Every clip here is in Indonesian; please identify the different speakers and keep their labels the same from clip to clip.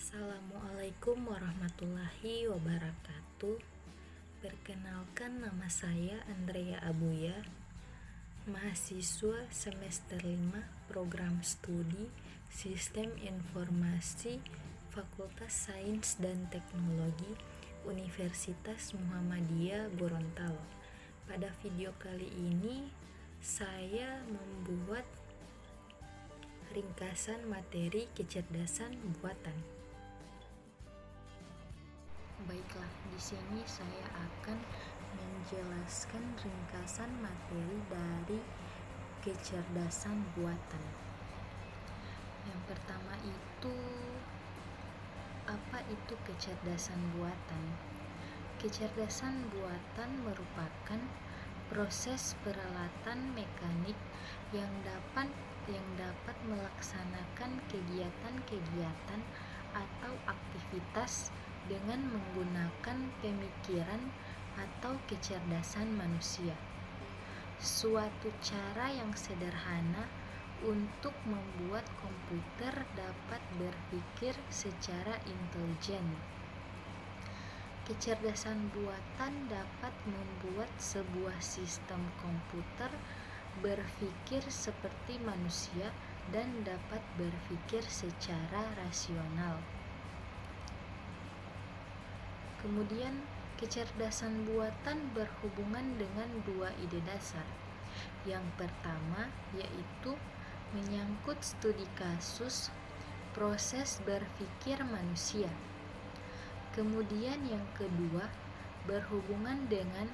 Speaker 1: Assalamualaikum warahmatullahi wabarakatuh. Perkenalkan, nama saya Andrea Abuya, mahasiswa semester 5 program studi Sistem Informasi Fakultas Sains dan Teknologi Universitas Muhammadiyah Gorontalo. Pada video kali ini saya membuat ringkasan materi kecerdasan buatan. Baiklah, di sini saya akan menjelaskan ringkasan materi dari kecerdasan buatan. Yang pertama itu, apa itu kecerdasan buatan? Kecerdasan buatan merupakan proses peralatan mekanik yang dapat melaksanakan kegiatan-kegiatan atau aktivitas dengan menggunakan pemikiran atau kecerdasan manusia. Suatu cara yang sederhana untuk membuat komputer dapat berpikir secara intelijen. Kecerdasan buatan dapat membuat sebuah sistem komputer berpikir seperti manusia dan dapat berpikir secara rasional. Kemudian, kecerdasan buatan berhubungan dengan dua ide dasar. Yang pertama yaitu menyangkut studi kasus proses berpikir manusia. Kemudian yang kedua berhubungan dengan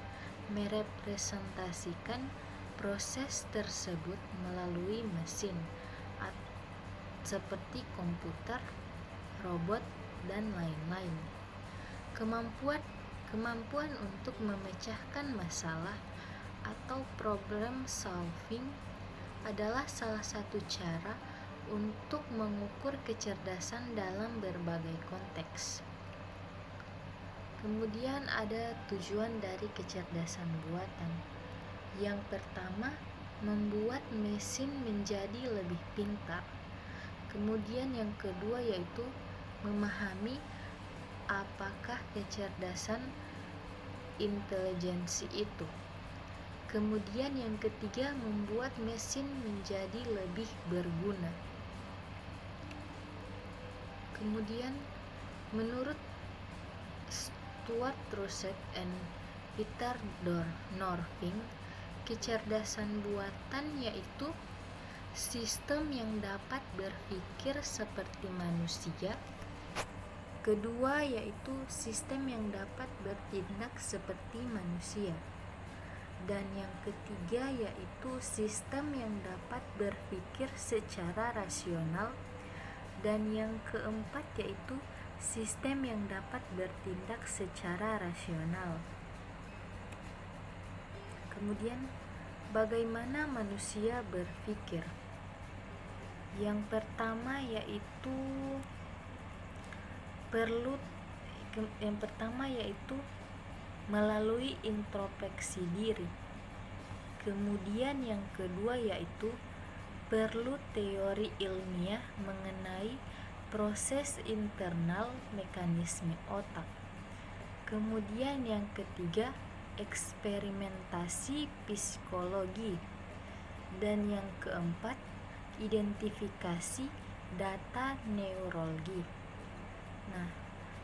Speaker 1: merepresentasikan proses tersebut melalui mesin seperti komputer, robot, dan lain-lain. Kemampuan untuk memecahkan masalah atau problem solving adalah salah satu cara untuk mengukur kecerdasan dalam berbagai konteks. Kemudian ada tujuan dari kecerdasan buatan. Yang pertama, membuat mesin menjadi lebih pintar. Kemudian yang kedua yaitu memahami apakah kecerdasan intelijensi itu. Kemudian yang ketiga, membuat mesin menjadi lebih berguna. Kemudian menurut Stuart Russell and Peter Norvig, kecerdasan buatan yaitu sistem yang dapat berpikir seperti manusia. Kedua yaitu sistem yang dapat bertindak seperti manusia. Dan yang ketiga yaitu sistem yang dapat berpikir secara rasional. Dan yang keempat yaitu sistem yang dapat bertindak secara rasional. Kemudian, bagaimana manusia berpikir? Yang pertama yaitu melalui introspeksi diri. Kemudian yang kedua yaitu perlu teori ilmiah mengenai proses internal mekanisme otak. Kemudian yang ketiga, eksperimentasi psikologi. Dan yang keempat, identifikasi data neurologi. Nah,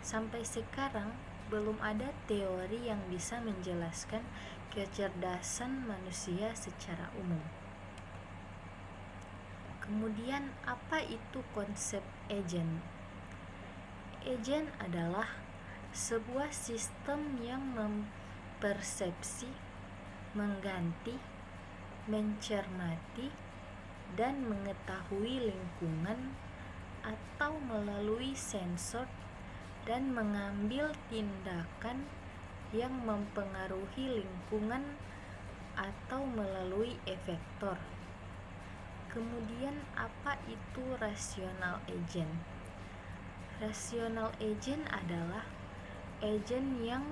Speaker 1: sampai sekarang belum ada teori yang bisa menjelaskan kecerdasan manusia secara umum. Kemudian, apa itu konsep agent? Agent adalah sebuah sistem yang mempersepsi, mengganti, mencermati, dan mengetahui lingkungan atau melalui sensor dan mengambil tindakan yang mempengaruhi lingkungan atau melalui efektor. Kemudian, apa itu rational agent? Rational agent adalah agent yang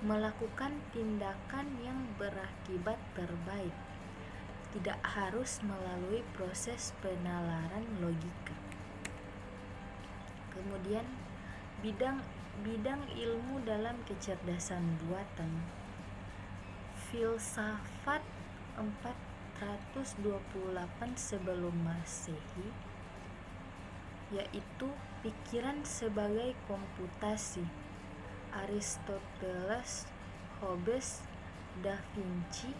Speaker 1: melakukan tindakan yang berakibat terbaik, tidak harus melalui proses penalaran logika. Kemudian bidang ilmu dalam kecerdasan buatan. Filsafat 428 sebelum Masehi, yaitu pikiran sebagai komputasi. Aristoteles, Hobbes, Da Vinci,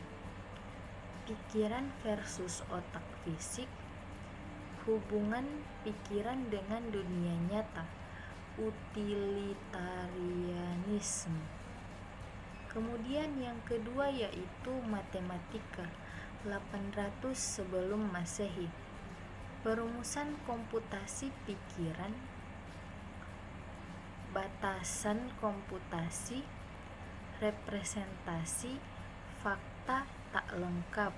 Speaker 1: pikiran versus otak fisik, hubungan pikiran dengan dunia nyata, utilitarianisme. Kemudian yang kedua yaitu matematika 800 sebelum Masehi, perumusan komputasi pikiran, batasan komputasi, representasi, fakta tak lengkap,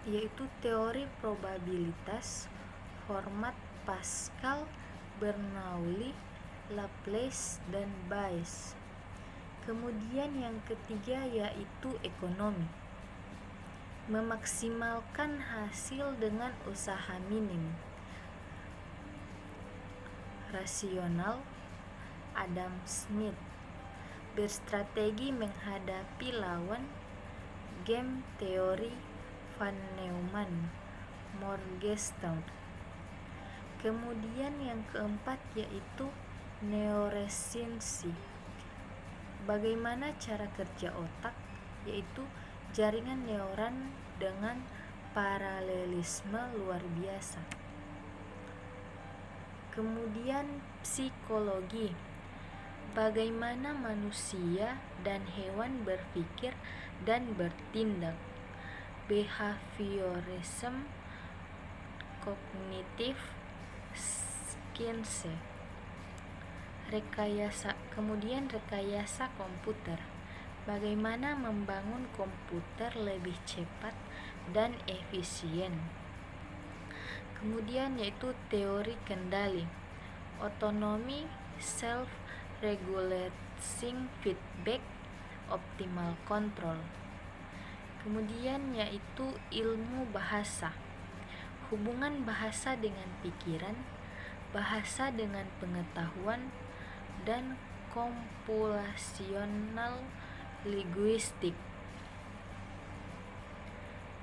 Speaker 1: yaitu teori probabilitas, format Pascal, Bernoulli, Laplace, dan Bayes. Kemudian yang ketiga yaitu ekonomi, memaksimalkan hasil dengan usaha minim. Rasional, Adam Smith, berstrategi menghadapi lawan, game teori, Van Neumann, Morgenstern. Kemudian yang keempat yaitu neuroscience, bagaimana cara kerja otak, yaitu jaringan neuron dengan paralelisme luar biasa. Kemudian psikologi, bagaimana manusia dan hewan berpikir dan bertindak. Behaviorism, cognitive science, kemudian rekayasa komputer, bagaimana membangun komputer lebih cepat dan efisien. Kemudian yaitu teori kendali, otonomi, self-regulating feedback, optimal control. Kemudian yaitu ilmu bahasa, hubungan bahasa dengan pikiran, bahasa dengan pengetahuan, dan computational linguistik.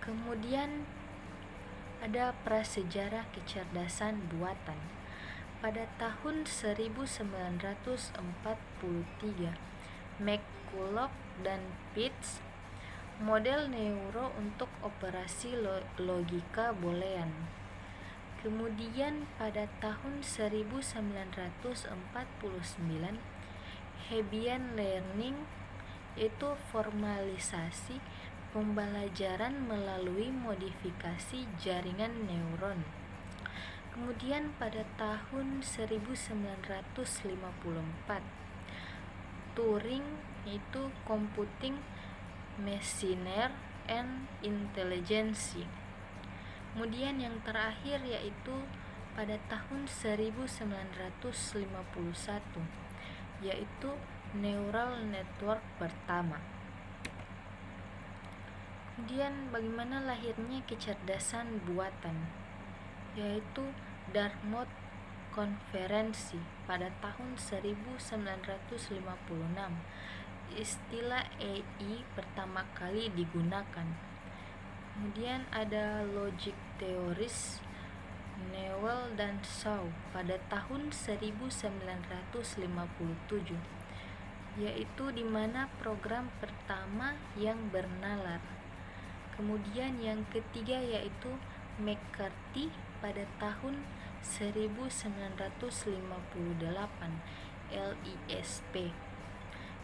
Speaker 1: Kemudian ada prasejarah kecerdasan buatan. Pada tahun 1943, McCulloch dan Pitts, model neuro untuk operasi logika Boolean. Kemudian pada tahun 1949, Hebbian Learning, yaitu formalisasi pembelajaran melalui modifikasi jaringan neuron. Kemudian pada tahun 1954, Turing, yaitu Computing Machinery and Intelligence. Kemudian yang terakhir yaitu pada tahun 1951, yaitu neural network pertama. Kemudian bagaimana lahirnya kecerdasan buatan, yaitu Dartmouth Konferensi pada tahun 1956. Istilah AI pertama kali digunakan. Kemudian ada logic theories, Newell dan Shaw pada tahun 1957, yaitu di mana program pertama yang bernalar. Kemudian yang ketiga yaitu McCarthy pada tahun 1958, LISP.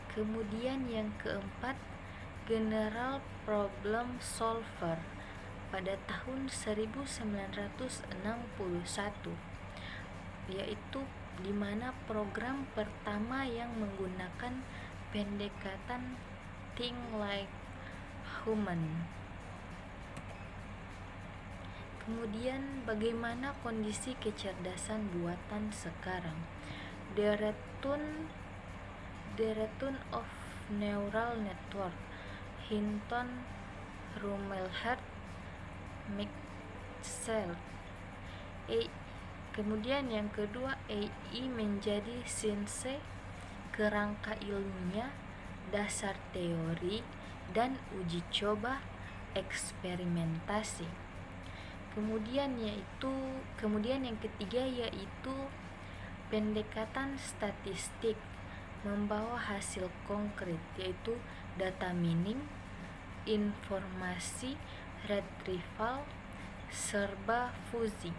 Speaker 1: Kemudian yang keempat, General Problem Solver pada tahun 1961, yaitu di mana program pertama yang menggunakan pendekatan Think Like Human. Kemudian bagaimana kondisi kecerdasan buatan sekarang? The Return of Neural Network, Hinton, Rumelhart, Mitchell. Kemudian yang kedua, AI menjadi sinsei, kerangka ilmiah, dasar teori, dan uji coba eksperimentasi. Kemudian yang ketiga yaitu pendekatan statistik, membawa hasil konkret yaitu data mining, informasi retrieval, serba fusi.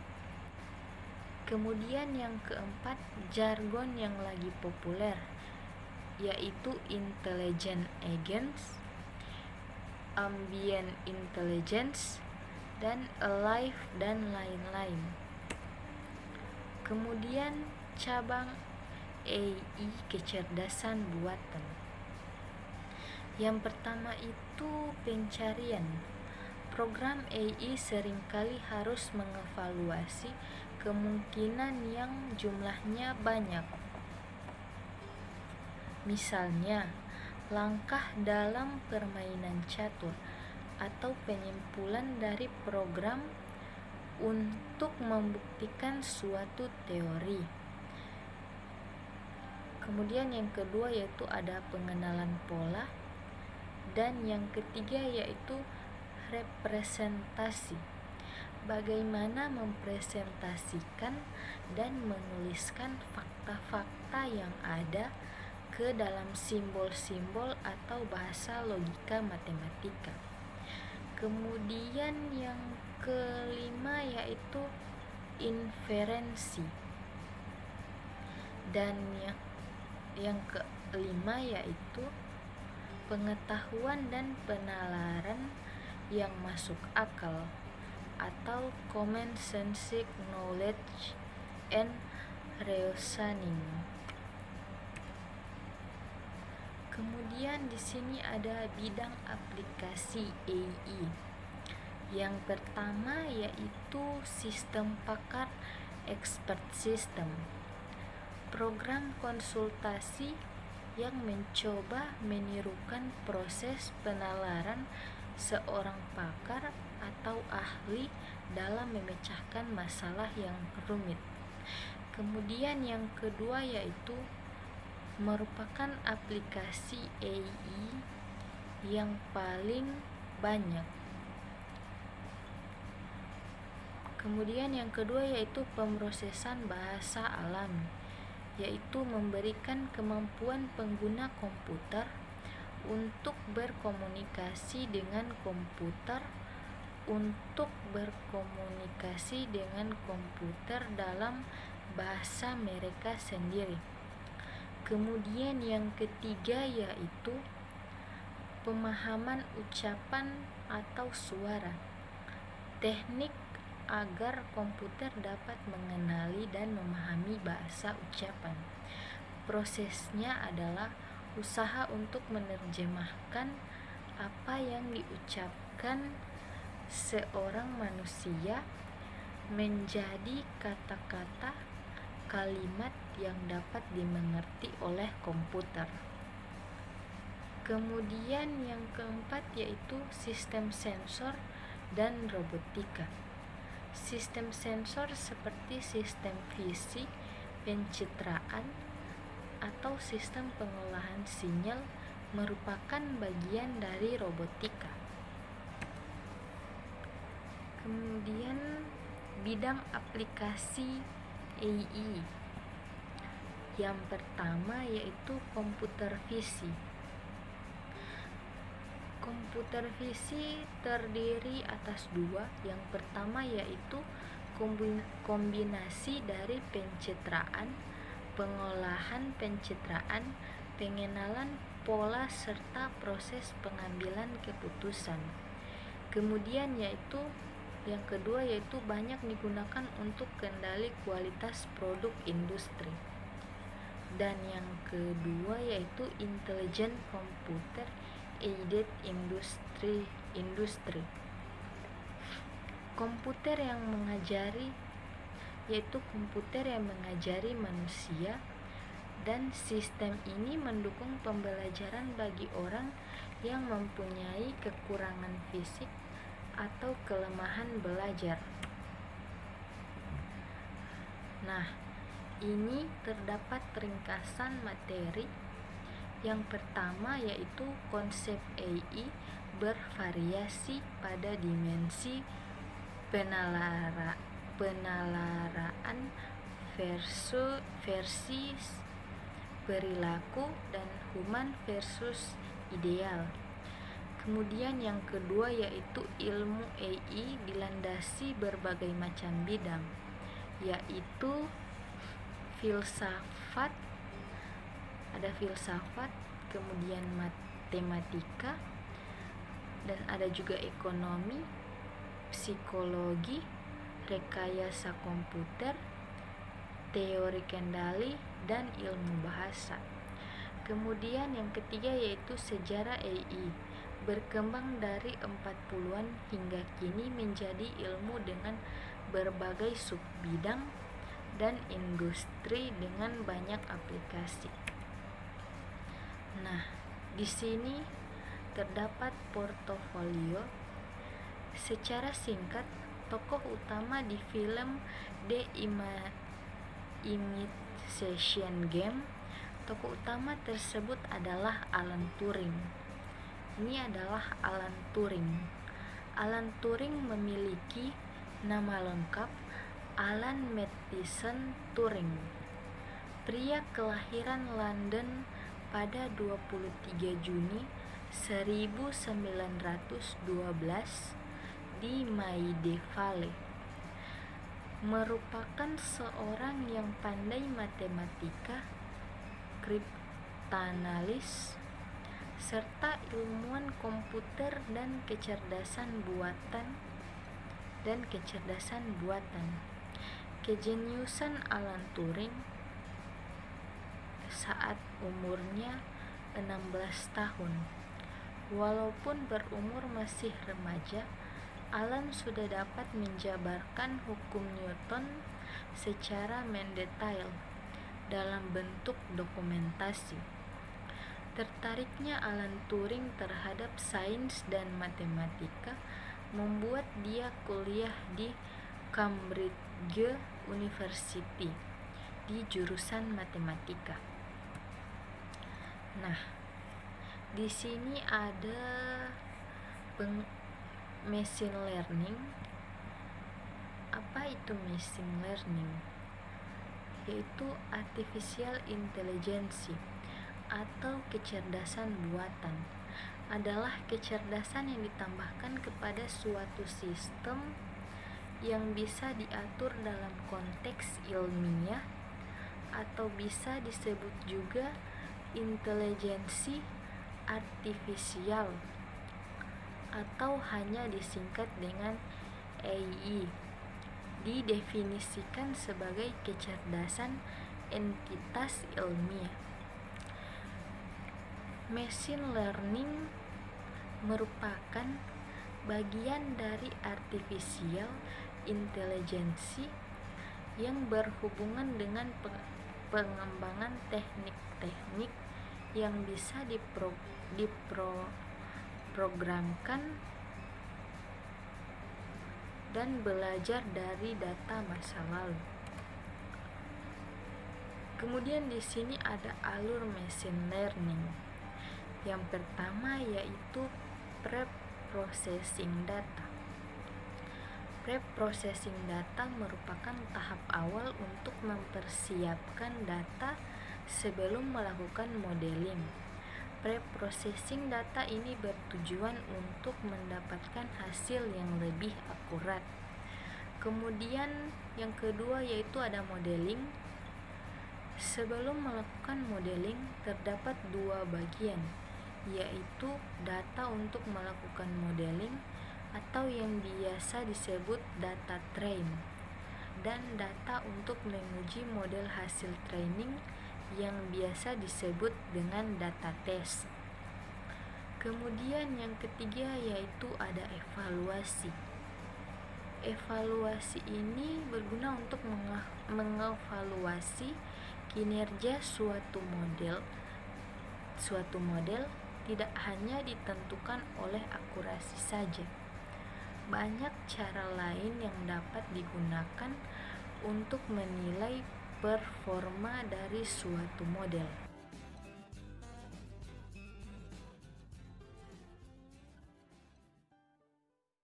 Speaker 1: Kemudian yang keempat, jargon yang lagi populer yaitu intelligent agents, ambient intelligence, dan alive, dan lain-lain. Kemudian cabang AI, kecerdasan buatan. Yang pertama itu pencarian. Program AI seringkali harus mengevaluasi kemungkinan yang jumlahnya banyak. Misalnya, langkah dalam permainan catur atau penyimpulan dari program untuk membuktikan suatu teori. Kemudian yang kedua yaitu ada pengenalan pola, dan yang ketiga yaitu representasi. Bagaimana mempresentasikan dan menuliskan fakta-fakta yang ada ke dalam simbol-simbol atau bahasa logika matematika. Kemudian yang kelima yaitu inferensi, dan yang kelima yaitu pengetahuan dan penalaran yang masuk akal atau common sense knowledge and reasoning. Kemudian di sini ada bidang aplikasi AI. Yang pertama yaitu sistem pakar expert system, program konsultasi yang mencoba menirukan proses penalaran seorang pakar atau ahli dalam memecahkan masalah yang rumit. Kemudian yang kedua yaitu merupakan aplikasi AI yang paling banyak. Kemudian yang kedua yaitu pemrosesan bahasa alami, yaitu memberikan kemampuan pengguna komputer untuk berkomunikasi dengan komputer dalam bahasa mereka sendiri. Kemudian yang ketiga yaitu pemahaman ucapan atau suara, teknik agar komputer dapat mengenali dan memahami bahasa ucapan. Prosesnya adalah usaha untuk menerjemahkan apa yang diucapkan seorang manusia menjadi kata-kata, kalimat yang dapat dimengerti oleh komputer. Kemudian yang keempat yaitu sistem sensor dan robotika. Sistem sensor seperti sistem visi, pencitraan, atau sistem pengolahan sinyal merupakan bagian dari robotika. Kemudian bidang aplikasi AI. Yang pertama yaitu komputer visi. Komputer visi terdiri atas dua. Yang pertama yaitu kombinasi dari pencitraan, pengolahan pencitraan, pengenalan pola, serta proses pengambilan keputusan. Kemudian yaitu yang kedua yaitu banyak digunakan untuk kendali kualitas produk industri. Dan yang kedua yaitu intelligent computer aided industry. Komputer yang mengajari yaitu komputer yang mengajari manusia, dan sistem ini mendukung pembelajaran bagi orang yang mempunyai kekurangan fisik atau kelemahan belajar. Nah, ini terdapat ringkasan materi. Yang pertama yaitu konsep AI bervariasi pada dimensi penalaraan versus perilaku dan human versus ideal. Kemudian yang kedua yaitu ilmu AI dilandasi berbagai macam bidang, yaitu filsafat, ada filsafat, kemudian matematika, dan ada juga ekonomi, psikologi, rekayasa komputer, teori kendali, dan ilmu bahasa. Kemudian yang ketiga yaitu sejarah AI, berkembang dari 40-an hingga kini menjadi ilmu dengan berbagai subbidang dan industri dengan banyak aplikasi. Nah, di sini terdapat portofolio. Secara singkat, tokoh utama di film The Imitation Game, tokoh utama tersebut adalah Alan Turing. Ini adalah Alan Turing. Alan Turing memiliki nama lengkap Alan Matheson Turing. Pria kelahiran London pada 23 Juni 1912 di Maida Vale. Merupakan seorang yang pandai matematika, kriptanalis, serta ilmuwan komputer dan kecerdasan buatan. Kejeniusan Alan Turing saat umurnya 16 tahun. Walaupun berumur masih remaja, Alan sudah dapat menjabarkan hukum Newton secara mendetail dalam bentuk dokumentasi. Tertariknya Alan Turing terhadap sains dan matematika membuat dia kuliah di Cambridge University di jurusan matematika. Nah, di sini ada machine learning. Apa itu machine learning? Yaitu artificial intelligence atau kecerdasan buatan. Adalah kecerdasan yang ditambahkan kepada suatu sistem yang bisa diatur dalam konteks ilmiah, atau bisa disebut juga intelijensi artifisial, atau hanya disingkat dengan AI. Didefinisikan sebagai kecerdasan entitas ilmiah. Machine learning merupakan bagian dari artificial intelligence yang berhubungan dengan pengembangan teknik-teknik yang bisa diprogramkan dan belajar dari data masa lalu. Kemudian di sini ada alur machine learning. Yang pertama yaitu pre-processing data. Pre-processing data merupakan tahap awal untuk mempersiapkan data sebelum melakukan modeling. Pre-processing data ini bertujuan untuk mendapatkan hasil yang lebih akurat. Kemudian yang kedua yaitu ada modeling. Sebelum melakukan modeling terdapat dua bagian, yaitu data untuk melakukan modeling atau yang biasa disebut data train, dan data untuk menguji model hasil training yang biasa disebut dengan data test. Kemudian yang ketiga yaitu ada evaluasi. Evaluasi ini berguna untuk mengevaluasi kinerja suatu model tidak hanya ditentukan oleh akurasi saja. Banyak cara lain yang dapat digunakan untuk menilai performa dari suatu model.